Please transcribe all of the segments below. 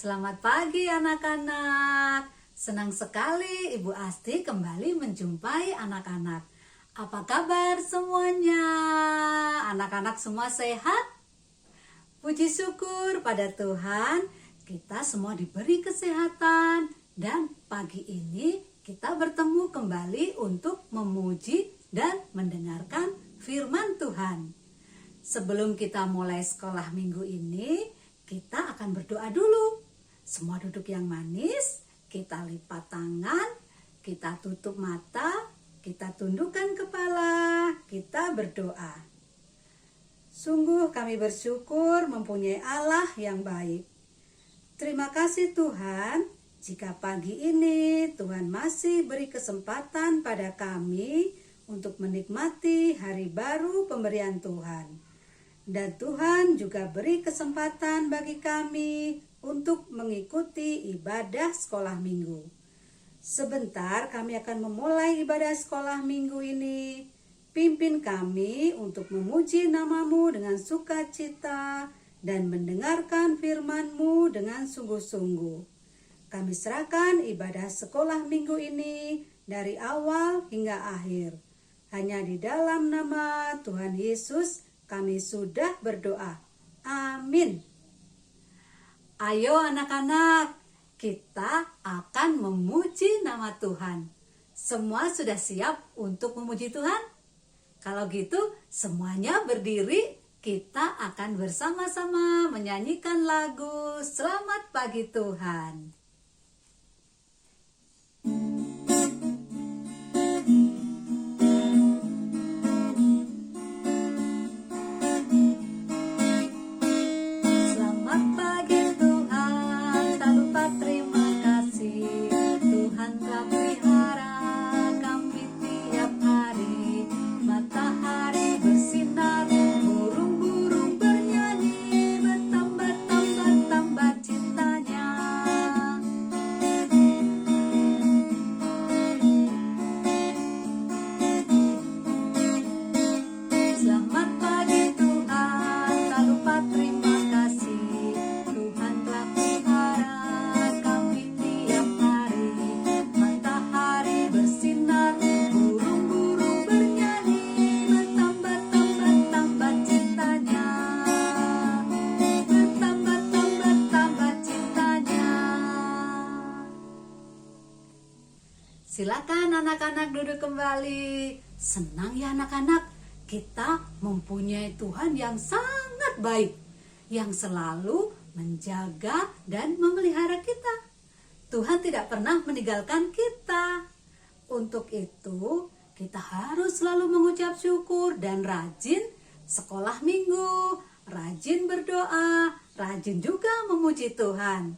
Selamat pagi anak-anak. Senang sekali Ibu Asti kembali menjumpai anak-anak. Apa kabar semuanya? Anak-anak semua sehat? Puji syukur pada Tuhan, kita semua diberi kesehatan. Dan pagi ini kita bertemu kembali untuk memuji dan mendengarkan firman Tuhan. Sebelum kita mulai sekolah minggu ini, kita akan berdoa dulu. Semua duduk yang manis, kita lipat tangan, kita tutup mata, kita tundukkan kepala, kita berdoa. Sungguh kami bersyukur mempunyai Allah yang baik. Terima kasih Tuhan, jika pagi ini Tuhan masih beri kesempatan pada kami untuk menikmati hari baru pemberian Tuhan. Dan Tuhan juga beri kesempatan bagi kami untuk mengikuti ibadah sekolah minggu. Sebentar kami akan memulai ibadah sekolah minggu ini. Pimpin kami untuk memuji nama-Mu dengan sukacita dan mendengarkan firman-Mu dengan sungguh-sungguh. Kami serahkan ibadah sekolah minggu ini dari awal hingga akhir. Hanya di dalam nama Tuhan Yesus kami sudah berdoa. Amin. Ayo anak-anak, kita akan memuji nama Tuhan. Semua sudah siap untuk memuji Tuhan? Kalau gitu, semuanya berdiri, kita akan bersama-sama menyanyikan lagu Selamat Pagi Tuhan. Silakan anak-anak duduk kembali. Senang ya anak-anak, kita mempunyai Tuhan yang sangat baik, yang selalu menjaga dan memelihara kita. Tuhan tidak pernah meninggalkan kita. Untuk itu, kita harus selalu mengucap syukur dan rajin sekolah minggu, rajin berdoa, rajin juga memuji Tuhan.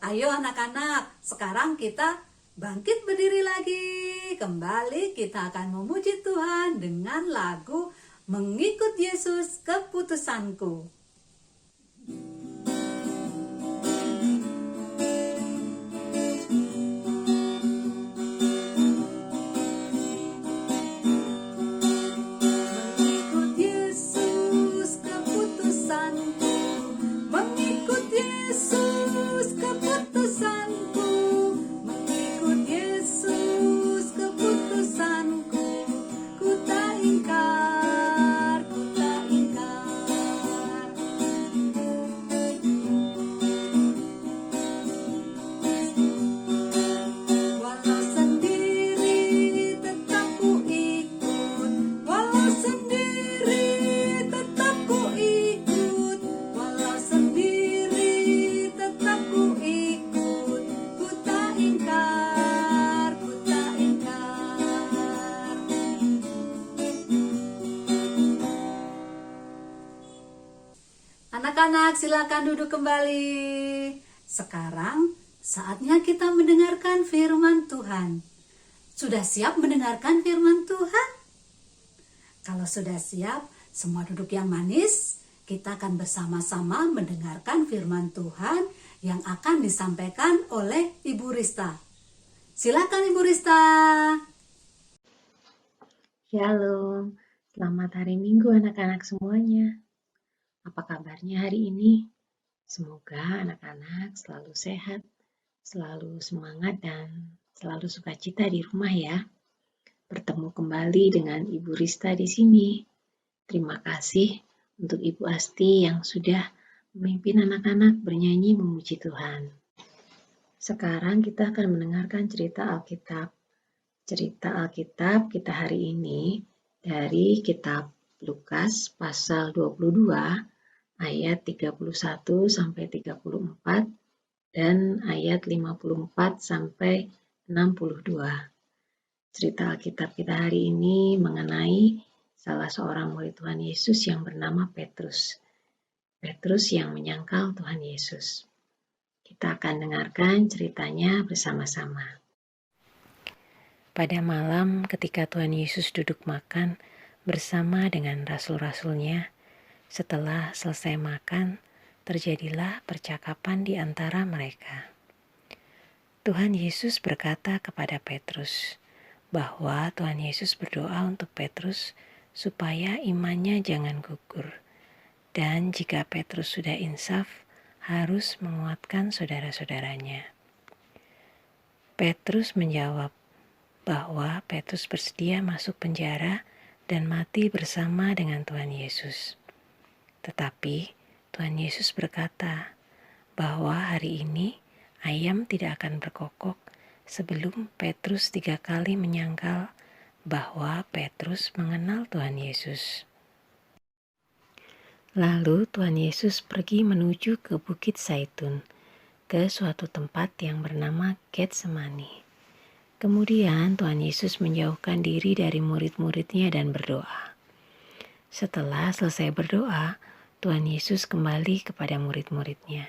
Ayo anak-anak, sekarang kita bangkit berdiri lagi. Kembali kita akan memuji Tuhan dengan lagu Mengikut Yesus Keputusanku. Mengikut Yesus keputusanku, mengikut Yesus keputusanku. Anak-anak silakan duduk kembali. Sekarang saatnya kita mendengarkan firman Tuhan. Sudah siap mendengarkan firman Tuhan? Kalau sudah siap, semua duduk yang manis. Kita akan bersama-sama mendengarkan firman Tuhan yang akan disampaikan oleh Ibu Rista. Silakan Ibu Rista. Shalom, selamat hari Minggu anak-anak semuanya. Apa kabarnya hari ini? Semoga anak-anak selalu sehat, selalu semangat, dan selalu sukacita di rumah ya. Bertemu kembali dengan Ibu Rista di sini. Terima kasih untuk Ibu Asti yang sudah memimpin anak-anak bernyanyi memuji Tuhan. Sekarang kita akan mendengarkan cerita Alkitab. Cerita Alkitab kita hari ini dari kitab Lukas pasal 22 ayat 31 sampai 34 dan ayat 54 sampai 62. Cerita Alkitab kita hari ini mengenai salah seorang murid Tuhan Yesus yang bernama Petrus. Petrus yang menyangkal Tuhan Yesus. Kita akan dengarkan ceritanya bersama-sama. Pada malam ketika Tuhan Yesus duduk makan bersama dengan rasul-rasulnya, setelah selesai makan, terjadilah percakapan di antara mereka. Tuhan Yesus berkata kepada Petrus bahwa Tuhan Yesus berdoa untuk Petrus supaya imannya jangan gugur. Dan jika Petrus sudah insaf, harus menguatkan saudara-saudaranya. Petrus menjawab bahwa Petrus bersedia masuk penjara dan mati bersama dengan Tuhan Yesus. Tetapi Tuhan Yesus berkata bahwa hari ini ayam tidak akan berkokok sebelum Petrus 3 kali menyangkal bahwa Petrus mengenal Tuhan Yesus. Lalu Tuhan Yesus pergi menuju ke Bukit Zaitun, ke suatu tempat yang bernama Getsemani. Kemudian Tuhan Yesus menjauhkan diri dari murid-muridnya dan berdoa. Setelah selesai berdoa, Tuhan Yesus kembali kepada murid-muridnya.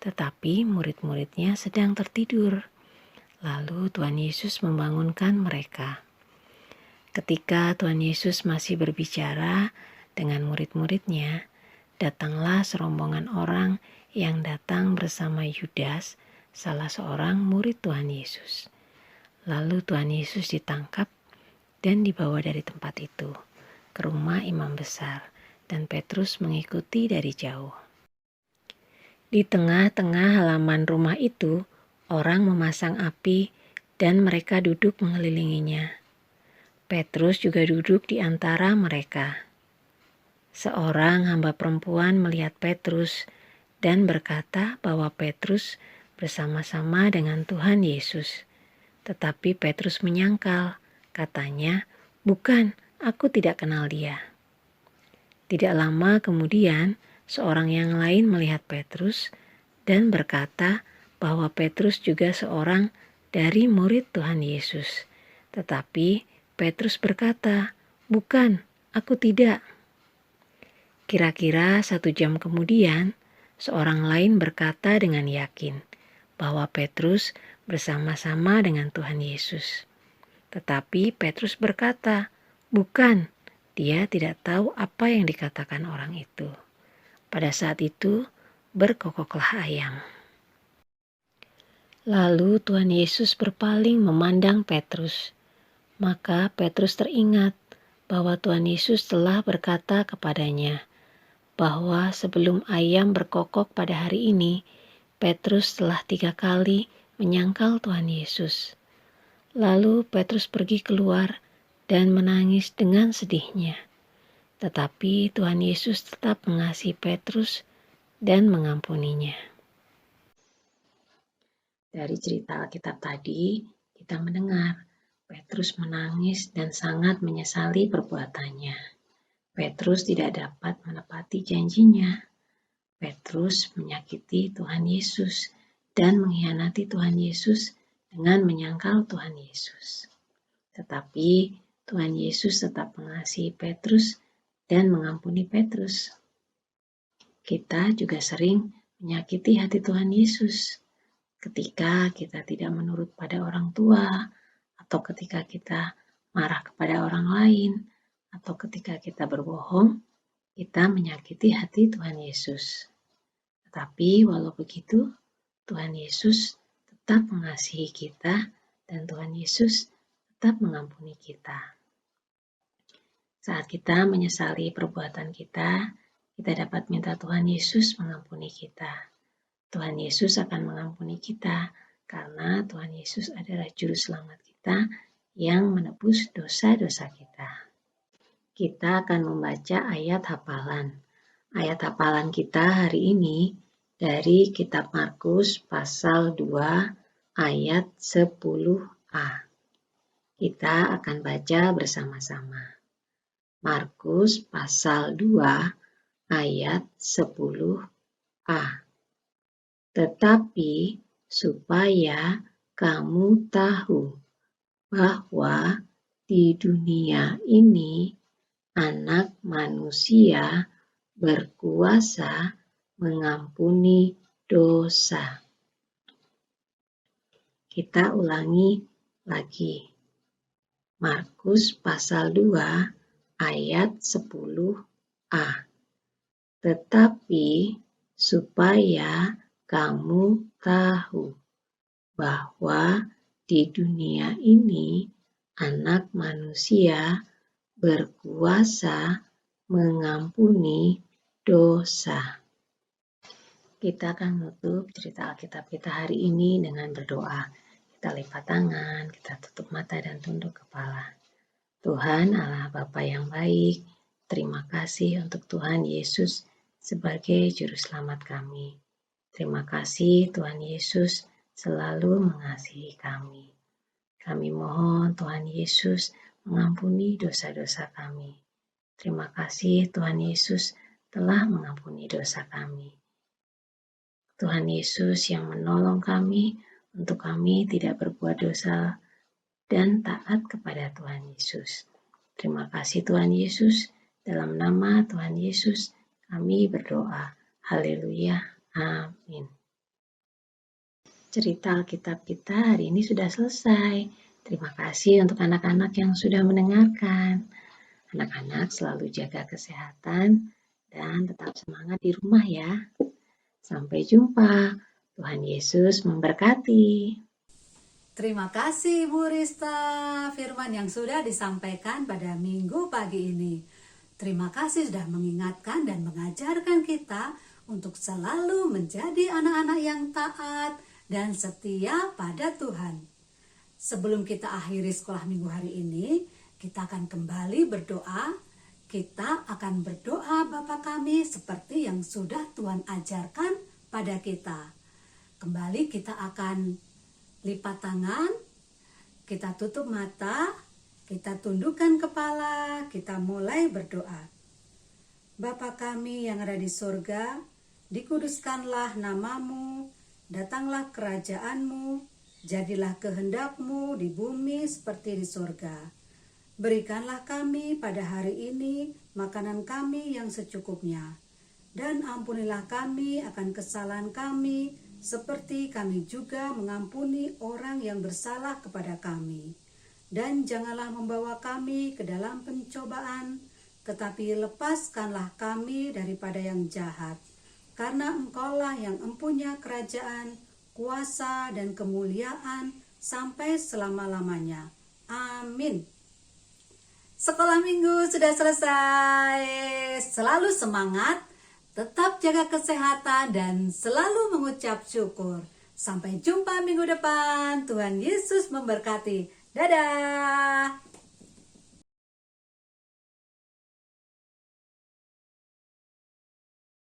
Tetapi murid-muridnya sedang tertidur. Lalu Tuhan Yesus membangunkan mereka. Ketika Tuhan Yesus masih berbicara dengan murid-muridnya, datanglah serombongan orang yang datang bersama Yudas, salah seorang murid Tuhan Yesus. Lalu Tuhan Yesus ditangkap dan dibawa dari tempat itu ke rumah imam besar, dan Petrus mengikuti dari jauh. Di tengah-tengah halaman rumah itu, orang memasang api dan mereka duduk mengelilinginya. Petrus juga duduk di antara mereka. Seorang hamba perempuan melihat Petrus dan berkata bahwa Petrus bersama-sama dengan Tuhan Yesus. Tetapi Petrus menyangkal, katanya, "Bukan, aku tidak kenal dia." Tidak lama kemudian, seorang yang lain melihat Petrus dan berkata bahwa Petrus juga seorang dari murid Tuhan Yesus. Tetapi Petrus berkata, "Bukan, aku tidak." Kira-kira 1 jam kemudian, seorang lain berkata dengan yakin bahwa Petrus bersama-sama dengan Tuhan Yesus. Tetapi Petrus berkata, "Bukan, dia tidak tahu apa yang dikatakan orang itu." Pada saat itu, berkokoklah ayam. Lalu Tuhan Yesus berpaling memandang Petrus. Maka Petrus teringat bahwa Tuhan Yesus telah berkata kepadanya bahwa sebelum ayam berkokok pada hari ini, Petrus telah 3 kali menyangkal Tuhan Yesus. Lalu Petrus pergi keluar dan menangis dengan sedihnya. Tetapi Tuhan Yesus tetap mengasihi Petrus dan mengampuninya. Dari cerita Alkitab tadi, kita mendengar Petrus menangis dan sangat menyesali perbuatannya. Petrus tidak dapat menepati janjinya. Petrus menyakiti Tuhan Yesus dan mengkhianati Tuhan Yesus dengan menyangkal Tuhan Yesus. Tetapi Tuhan Yesus tetap mengasihi Petrus dan mengampuni Petrus. Kita juga sering menyakiti hati Tuhan Yesus ketika kita tidak menurut pada orang tua, atau ketika kita marah kepada orang lain, atau ketika kita berbohong, kita menyakiti hati Tuhan Yesus. Tetapi walau begitu, Tuhan Yesus tetap mengasihi kita dan Tuhan Yesus tetap mengampuni kita. Saat kita menyesali perbuatan kita kita dapat minta Tuhan Yesus mengampuni kita. Tuhan Yesus akan mengampuni kita karena Tuhan Yesus adalah juru selamat kita yang menebus dosa-dosa kita. Kita akan membaca ayat hafalan. Ayat hafalan kita hari ini dari kitab Markus pasal 2 ayat 10a. Kita akan baca bersama-sama. Markus pasal 2 ayat 10a. Tetapi supaya kamu tahu bahwa di dunia ini Anak Manusia berkuasa mengampuni dosa. Kita ulangi lagi. Markus pasal 2 ayat 10a. Tetapi supaya kamu tahu bahwa di dunia ini Anak Manusia berkuasa mengampuni dosa. Kita akan menutup cerita Alkitab kita hari ini dengan berdoa. Kita lipat tangan, kita tutup mata dan tunduk kepala. Tuhan Allah Bapa yang baik, terima kasih untuk Tuhan Yesus sebagai juru selamat kami. Terima kasih Tuhan Yesus selalu mengasihi kami. Kami mohon Tuhan Yesus mengampuni dosa-dosa kami. Terima kasih Tuhan Yesus telah mengampuni dosa kami. Tuhan Yesus yang menolong kami untuk kami tidak berbuat dosa dan taat kepada Tuhan Yesus. Terima kasih Tuhan Yesus, dalam nama Tuhan Yesus kami berdoa. Haleluya, amin. Cerita Alkitab kita hari ini sudah selesai. Terima kasih untuk anak-anak yang sudah mendengarkan. Anak-anak selalu jaga kesehatan dan tetap semangat di rumah ya. Sampai jumpa. Tuhan Yesus memberkati. Terima kasih Ibu Rista firman yang sudah disampaikan pada minggu pagi ini. Terima kasih sudah mengingatkan dan mengajarkan kita untuk selalu menjadi anak-anak yang taat dan setia pada Tuhan. Sebelum kita akhiri sekolah minggu hari ini, kita akan kembali berdoa. Kita akan berdoa Bapa kami seperti yang sudah Tuhan ajarkan pada kita. Kembali kita akan lipat tangan, kita tutup mata, kita tundukkan kepala, kita mulai berdoa. Bapa kami yang ada di surga, dikuduskanlah namamu, datanglah kerajaanmu, jadilah kehendak-Mu di bumi seperti di surga. Berikanlah kami pada hari ini makanan kami yang secukupnya. Dan ampunilah kami akan kesalahan kami, seperti kami juga mengampuni orang yang bersalah kepada kami. Dan janganlah membawa kami ke dalam pencobaan, tetapi lepaskanlah kami daripada yang jahat. Karena Engkaulah yang empunya kerajaan, kuasa dan kemuliaan sampai selama-lamanya. Amin. Sekolah minggu sudah selesai. Selalu semangat, tetap jaga kesehatan dan selalu mengucap syukur. Sampai jumpa minggu depan. Tuhan Yesus memberkati. Dadah.